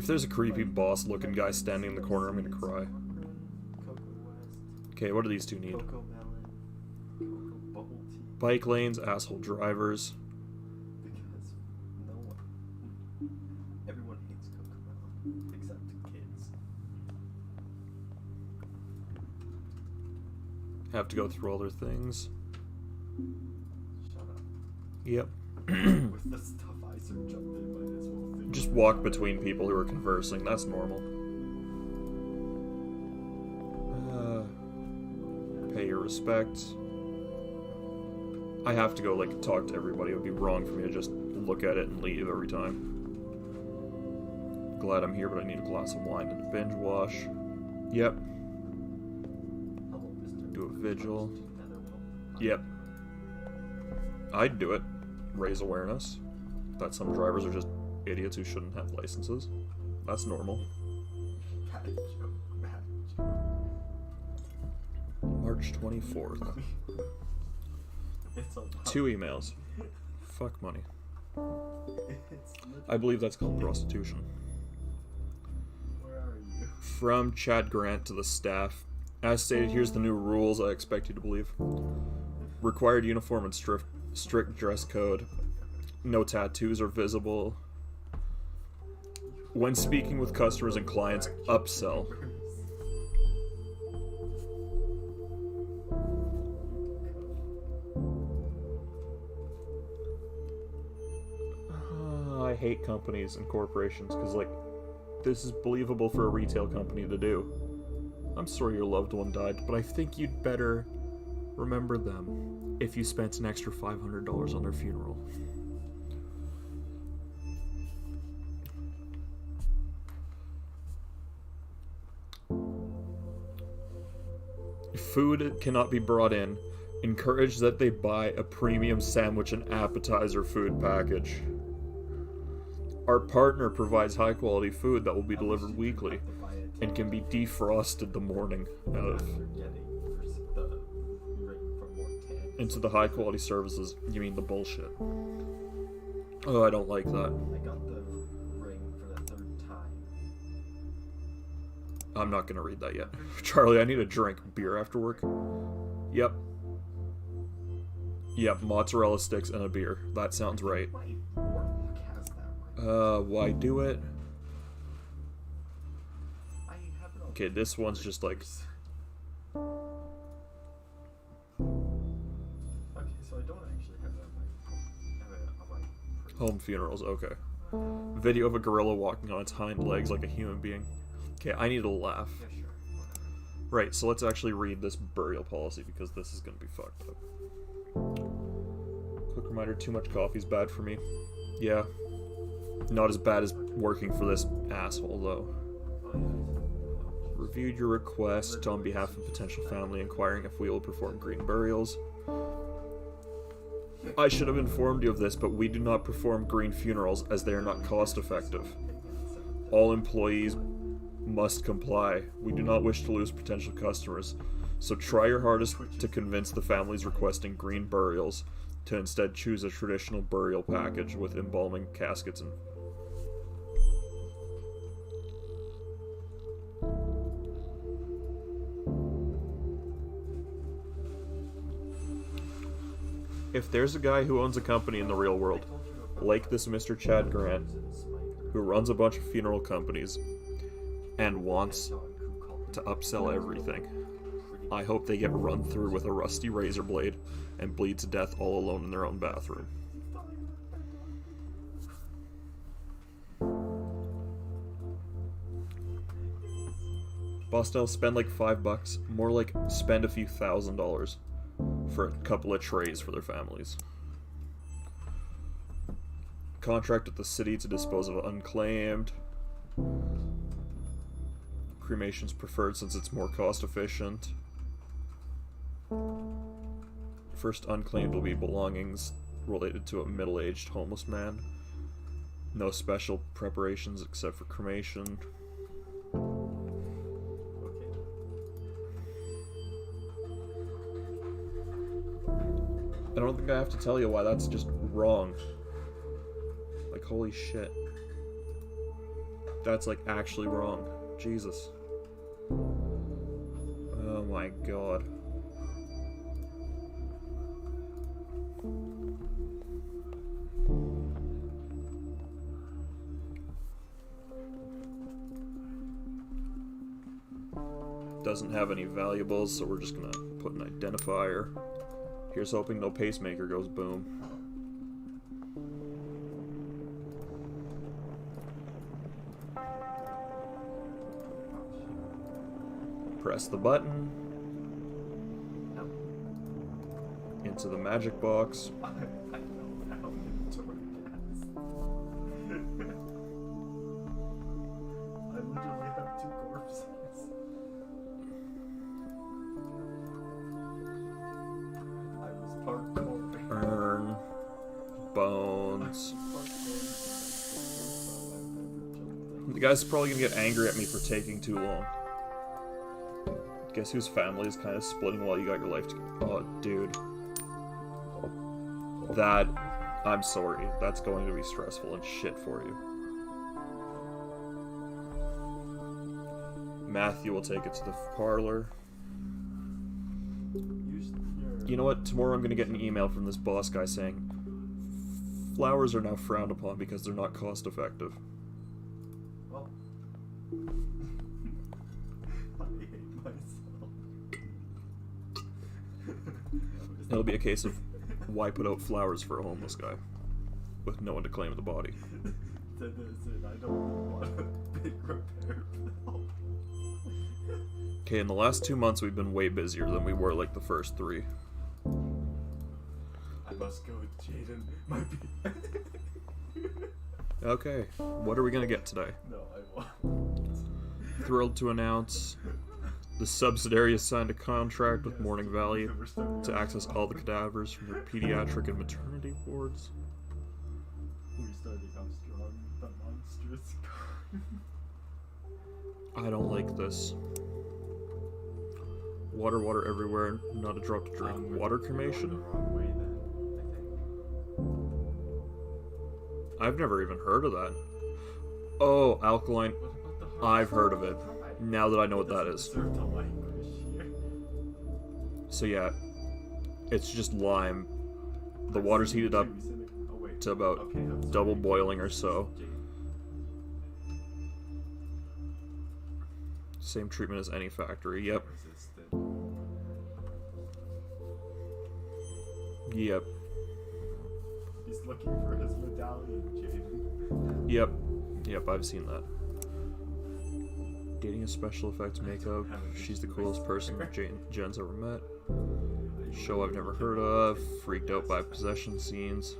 If there's a creepy boss-looking guy standing in the corner, I'm gonna cry. Okay, what do these two need? Cocoa melon, cocoa bubble tea. Bike lanes, asshole drivers. Because no one, everyone hates cocoa melon except kids. Have to go through all their things. Shut up. Yep. With the stuff I search up, they might as well think. Just walk between people who are conversing. That's normal. Pay your respects. I have to go, like, talk to everybody. It would be wrong for me to just look at it and leave every time. Glad I'm here, but I need a glass of wine and a binge wash. Yep. Hello, Mr. Do a vigil. Netherwell. Yep. I'd do it. Raise awareness that some drivers are just idiots who shouldn't have licenses. That's normal. Bad joke, bad joke. March 24th. It's a lot. 2 emails. Fuck money. It's I believe that's called prostitution. Where are you? From Chad Grant to the staff. As stated, here's the new rules I expect you to believe. Required uniform and strict dress code. No tattoos are visible. When speaking with customers and clients, upsell. I hate companies and corporations because, like, this is believable for a retail company to do. I'm sorry your loved one died, but I think you'd better remember them if you spent an extra $500 on their funeral. Food cannot be brought in. Encourage that they buy a premium sandwich and appetizer food package. Our partner provides high quality food that will be delivered weekly and can be defrosted the morning of. Into the high quality services, you mean the bullshit. Oh, I don't like that. I got the ring for the 3rd time. I'm not gonna read that yet. Charlie, I need a drink. Beer after work? Yep. Yep, mozzarella sticks and a beer. That sounds right. Wait, work has that right. Why do it? I have it on. Okay, this one's just like... Okay, so I don't actually have that on my person. Home funerals, okay. Video of a gorilla walking on its hind legs like a human being. Okay, I need to laugh. Yeah, sure. Whatever. Right, so let's actually read this burial policy because this is gonna be fucked up. Quick reminder, too much coffee's bad for me. Yeah. Not as bad as working for this asshole, though. Oh, yeah. Reviewed your request on behalf of potential family inquiring if we will perform green burials. I should have informed you of this, but we do not perform green funerals as they are not cost effective. All employees must comply. We do not wish to lose potential customers, so try your hardest to convince the families requesting green burials to instead choose a traditional burial package with embalming, caskets, and... If there's a guy who owns a company in the real world, like this Mr. Chad Grant, who runs a bunch of funeral companies and wants to upsell everything, I hope they get run through with a rusty razor blade and bleed to death all alone in their own bathroom. Bostel, spend like $5, more like spend a few $1,000s for a couple of trays for their families. Contract with the city to dispose of unclaimed. Cremation's preferred since it's more cost efficient. First unclaimed will be belongings related to a middle-aged homeless man. No special preparations except for cremation. I don't think I have to tell you why that's just wrong. Like, holy shit. That's like actually wrong. Jesus. Oh my god. Doesn't have any valuables, so we're just gonna put an identifier. Here's hoping no pacemaker goes boom. Press the button. Into the magic box. I know how inventory gas. I literally have 2 corpses. I was parkouring. Urn. Bones. The guy's probably gonna get angry at me for taking too long. Guess whose family is kind of splitting while you got your life together? Oh, dude. That... I'm sorry. That's going to be stressful and shit for you. Matthew will take it to the parlor. You know what? Tomorrow I'm going to get an email from this boss guy saying flowers are now frowned upon because they're not cost effective. Well, I hate myself. It'll be a case of why put out flowers for a homeless guy with no one to claim the body. I don't want a big repair bill. Okay, in the last 2 months we've been way busier than we were like the first 3. I must go with Jaden. Might be. Okay, what are we gonna get today? No, I won't. Thrilled to announce the subsidiary has signed a contract with Morning Valley to access all the cadavers from their pediatric and maternity wards. We're starting how strong the monstrous. I don't like this. Water, water everywhere, not a drop to drink. Water cremation? The wrong way then, I think. I've never even heard of that. Oh, alkaline. What about the hard I've heard of it. tide? Now that I know what It that doesn't is. deserve to languish here. So yeah, it's just lime. The water's heated up Oh, wait. to about Okay, I'm sorry. double boiling or so. Same treatment as any factory. Yep. Resistant. Yep. He's looking for his medallion, Jaden. Yep. Yep, I've seen that. Dating a special effects makeup. She's the coolest person Jen's ever met. Show I've never heard of. Freaked out by possession scenes.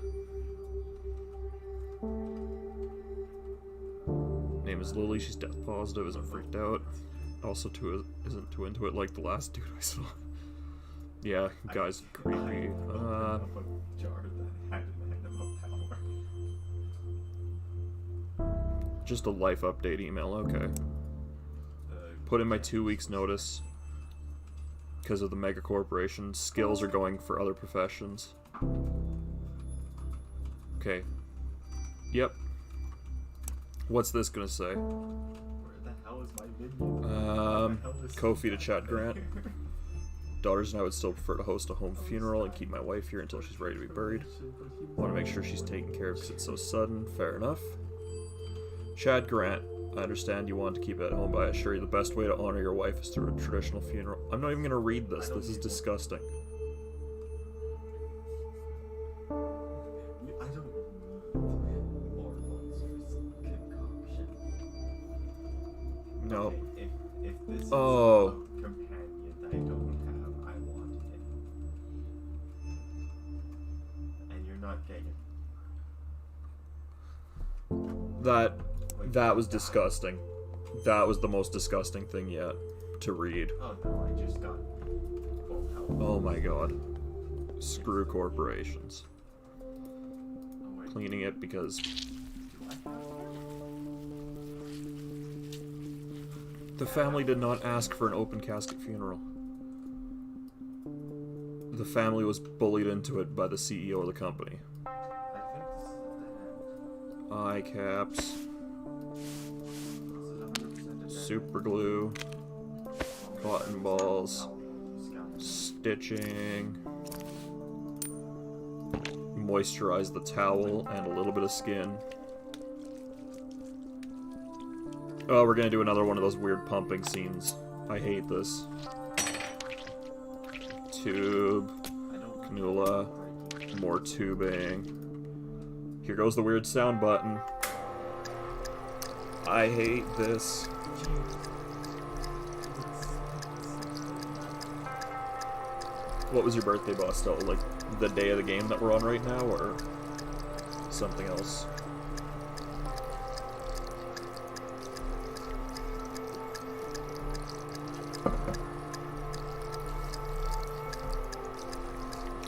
Name is Lily. She's death positive. Isn't freaked out. Also, isn't too into it like the last dude I saw. Yeah, guy's creepy. Jar that had an animal power. Just a life update email. Okay. Put in my 2 weeks notice because of the mega corporation. Skills are going for other professions. Okay. Yep. What's this gonna say? Where the hell is my minion? Kofi to Chad Grant. Daughters and I would still prefer to host a home funeral and keep my wife here until she's ready to be buried. Want to make sure she's taken care of because it's so sudden. Fair enough. Chad Grant, I understand you want to keep it at home, but I assure you the best way to honor your wife is through a traditional funeral. I'm not even going to read this. This is disgusting. I don't need more monsters concoction. No. Okay, if this is Oh. a companion that I don't have, I want it. And you're not getting it. That was disgusting. That was the most disgusting thing yet to read. Oh no, I just got full health. Oh my god. Screw corporations. Oh, wait, Cleaning it because do I have the family did not ask for an open casket funeral. The family was bullied into it by the CEO of the company. I think this is the end. Eye caps. super glue, cotton balls, stitching, moisturize the towel, and a little bit of skin. Oh, we're gonna do another one of those weird pumping scenes. I hate this. Tube, cannula, more tubing. Here goes the weird sound button. I hate this. What was your birthday, Bostel? Like the day of the game that we're on right now, or something else?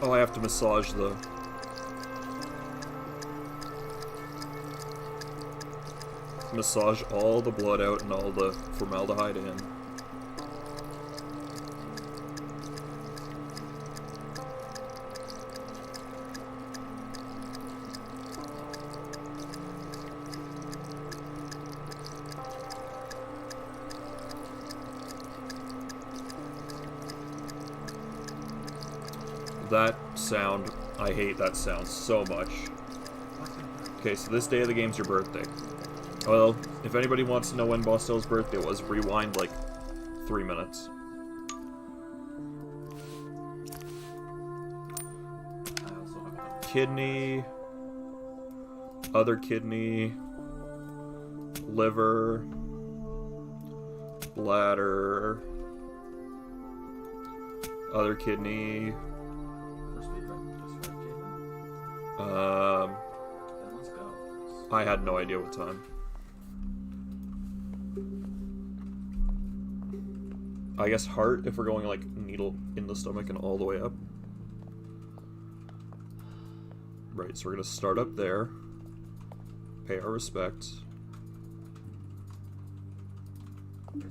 Oh, I have to massage the... Massage all the blood out and all the formaldehyde in. That sound, I hate that sound so much. Okay, so this day of the game's your birthday. Well, if anybody wants to know when Bostel's birthday was, rewind like 3 minutes. Kidney, other kidney, liver, bladder, other kidney. I had no idea what time. I guess heart, if we're going like needle in the stomach and all the way up. Right, so we're gonna start up there. Pay our respects.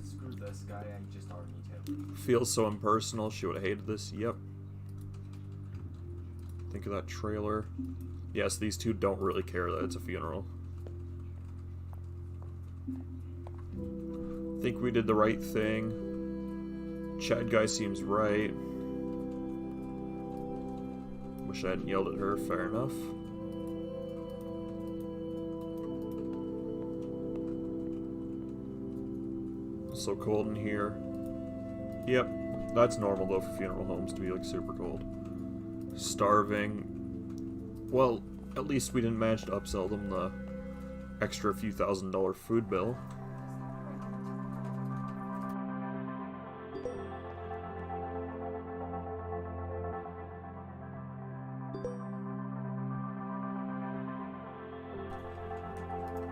Screw this guy, I just already need him. Feels so impersonal, she would have hated this. Yep. Think of that trailer. Yes, these two don't really care that it's a funeral. Think we did the right thing. Chad guy seems right. Wish I hadn't yelled at her, fair enough. It's so cold in here. Yep, that's normal though for funeral homes to be like super cold. Starving. Well, at least we didn't manage to upsell them the extra few $1,000 food bill.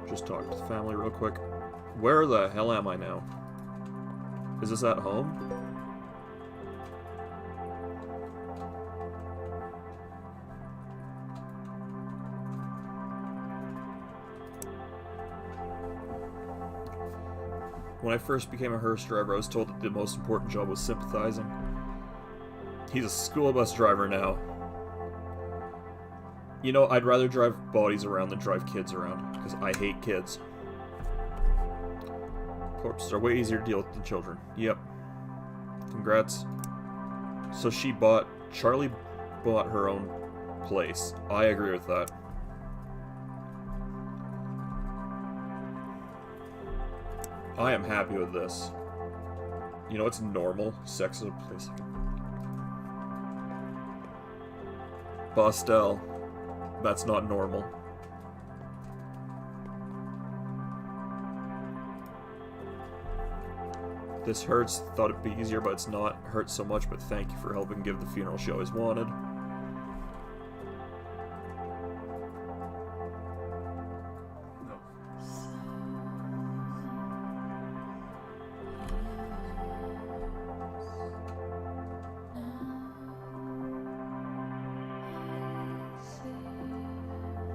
Just talk to the family real quick. Where the hell am I now? Is this at home? When I first became a hearse driver, I was told that the most important job was sympathizing. He's a school bus driver now. You know, I'd rather drive bodies around than drive kids around, because I hate kids. Corpses are way easier to deal with than children. Yep. Congrats. So Charlie bought her own place. I agree with that. I am happy with this. You know, it's normal. Sex is a place. Bostel. That's not normal. This hurts. Thought it'd be easier, but it's not. Hurts so much, but thank you for helping give the funeral she always wanted.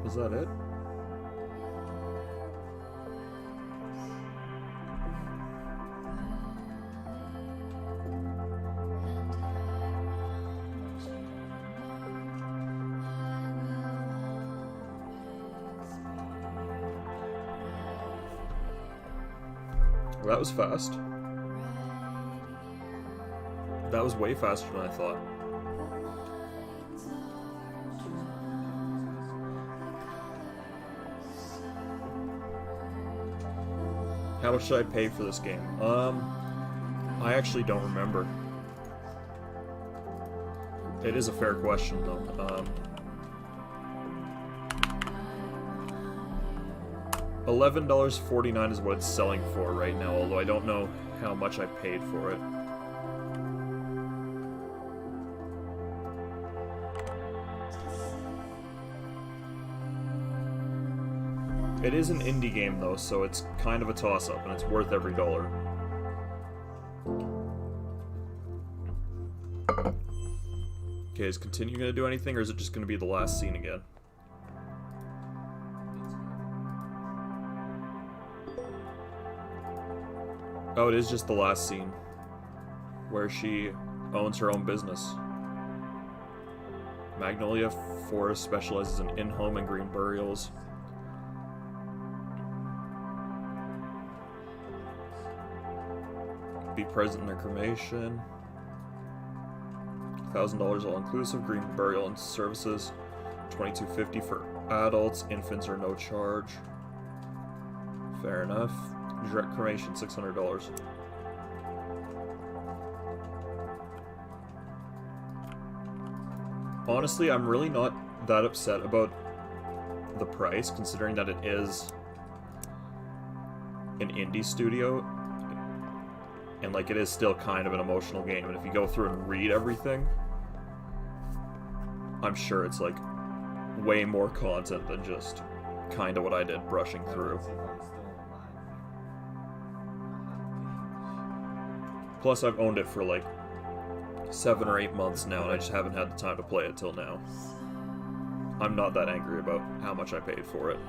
Is that it? That was fast. That was way faster than I thought. How much should I pay for this game? I actually don't remember. It is a fair question, though. $11.49 is what it's selling for right now, although I don't know how much I paid for it. It is an indie game, though, so it's kind of a toss-up, and it's worth every dollar. Okay, is continue going to do anything, or is it just going to be the last scene again? Oh, it is just the last scene, where she owns her own business. Magnolia Forest specializes in in-home and green burials. Be present in their cremation. $1,000 all-inclusive, green burial and services. $22.50 for adults. Infants are no charge. Fair enough. Direct cremation, $600. Honestly, I'm really not that upset about the price, considering that it is an indie studio. And, like, it is still kind of an emotional game. And if you go through and read everything, I'm sure it's, like, way more content than just kind of what I did brushing through. Plus, I've owned it for, like, 7 or 8 months now, and I just haven't had the time to play it till now. I'm not that angry about how much I paid for it.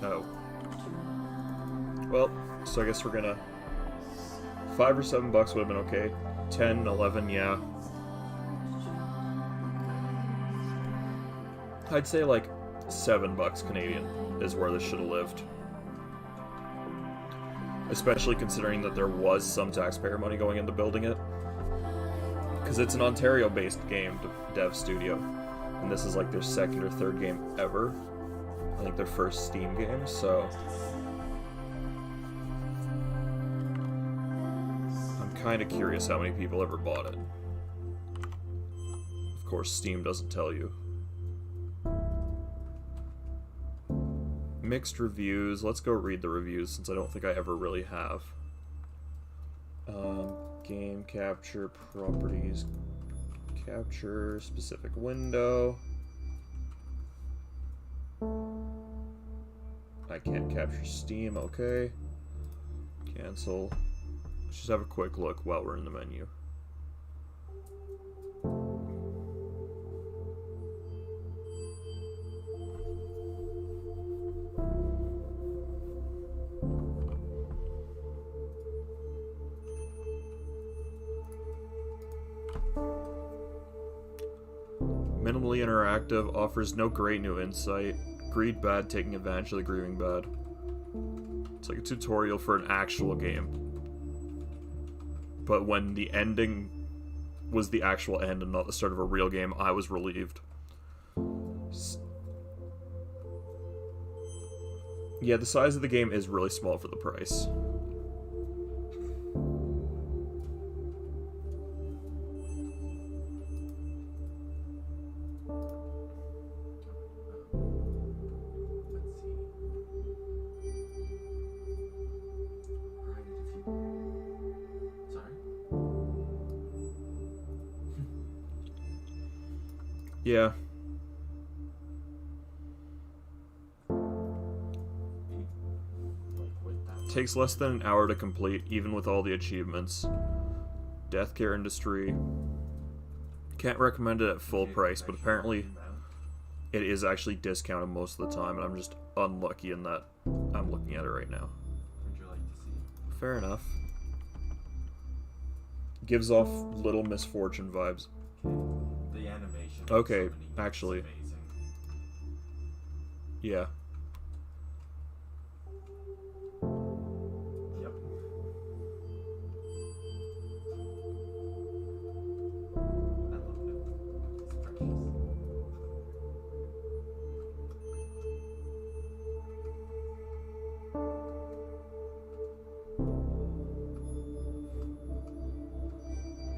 Oh. Well, so I guess we're gonna... $5 or $7 would have been okay. 10, 11, yeah. I'd say like $7 Canadian is where this should have lived. Especially considering that there was some taxpayer money going into building it. Because it's an Ontario-based game dev studio. And this is like their second or third game ever. I think their first Steam game, so... I'm kind of curious how many people ever bought it. Of course, Steam doesn't tell you. Mixed reviews. Let's go read the reviews, since I don't think I ever really have. Game capture, properties, capture, specific window. I can't capture Steam, okay. Cancel. Let's just have a quick look while we're in the menu. Minimally interactive, offers no great new insight. Greed bad, taking advantage of the grieving bad. It's like a tutorial for an actual game. But when the ending was the actual end and not the start of a real game, I was relieved. Yeah, the size of the game is really small for the price. Yeah. Takes less than an hour to complete, even with all the achievements. Death Care Industry. Can't recommend it at full price, but apparently it is actually discounted most of the time, and I'm just unlucky in that I'm looking at it right now. Would you like to see? Fair enough. Gives off Little Misfortune vibes. The animation. Okay, of so many actually. is amazing. Yeah. Yep. I love it. It's precious.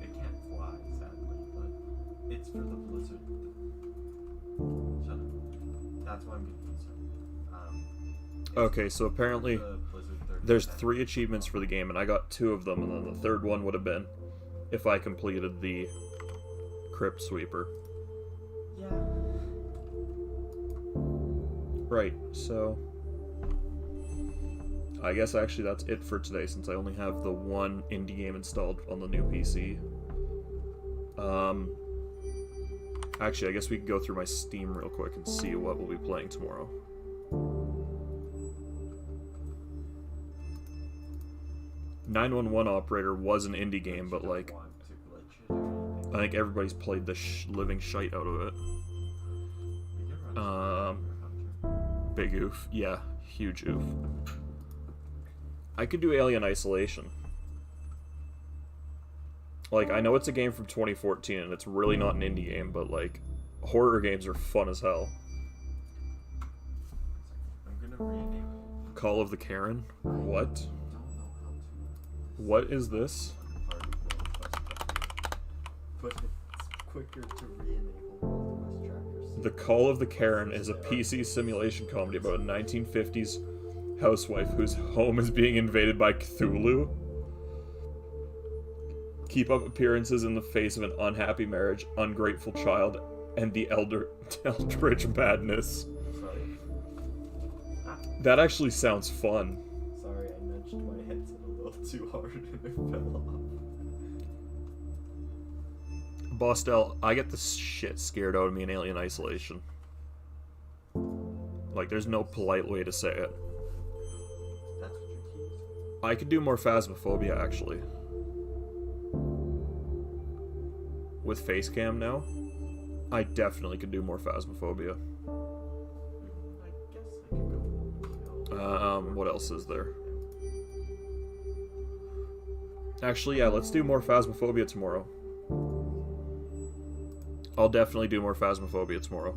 It can't fly, sadly, but it's for the blizzard. Shut up. That's why I'm confused. It's Okay, so apparently the Blizzard 30%. there's 3 achievements for the game, and I got 2 of them, and then the third one would have been if I completed the Crypt Sweeper. Yeah. Right, so I guess actually that's it for today, since I only have the one indie game installed on the new PC. Actually, I guess we can go through my Steam real quick and see what we'll be playing tomorrow. "911 Operator" was an indie game, but like, Want to glitch it or anything. I think everybody's played the living shite out of it. We could run Hunter. Big oof. Yeah, huge oof. I could do Alien Isolation. Like, I know it's a game from 2014 and it's really not an indie game, but like, horror games are fun as hell. I'm gonna re-enable. Call of the Karen? What? I don't know how to. What is this? But it's quicker to re-enable quest trackers. The Call of the Karen is a PC simulation comedy about a 1950s housewife whose home is being invaded by Cthulhu. Keep up appearances in the face of an unhappy marriage, ungrateful child, and the eldritch madness. Sorry. That actually sounds fun. Sorry, I nudged my headset a little too hard and it fell off. Bostel, I get the shit scared out of me in Alien Isolation. Like, there's no polite way to say it. That's what your keys. I could do more Phasmophobia, actually. With face cam now, I definitely could do more Phasmophobia. I guess I could go. What else is there? Actually, yeah, let's do more Phasmophobia tomorrow. I'll definitely do more Phasmophobia tomorrow.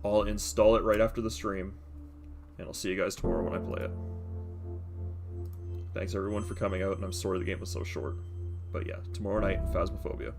I'll install it right after the stream, and I'll see you guys tomorrow when I play it. Thanks everyone for coming out, and I'm sorry the game was so short. But yeah, tomorrow night, Phasmophobia.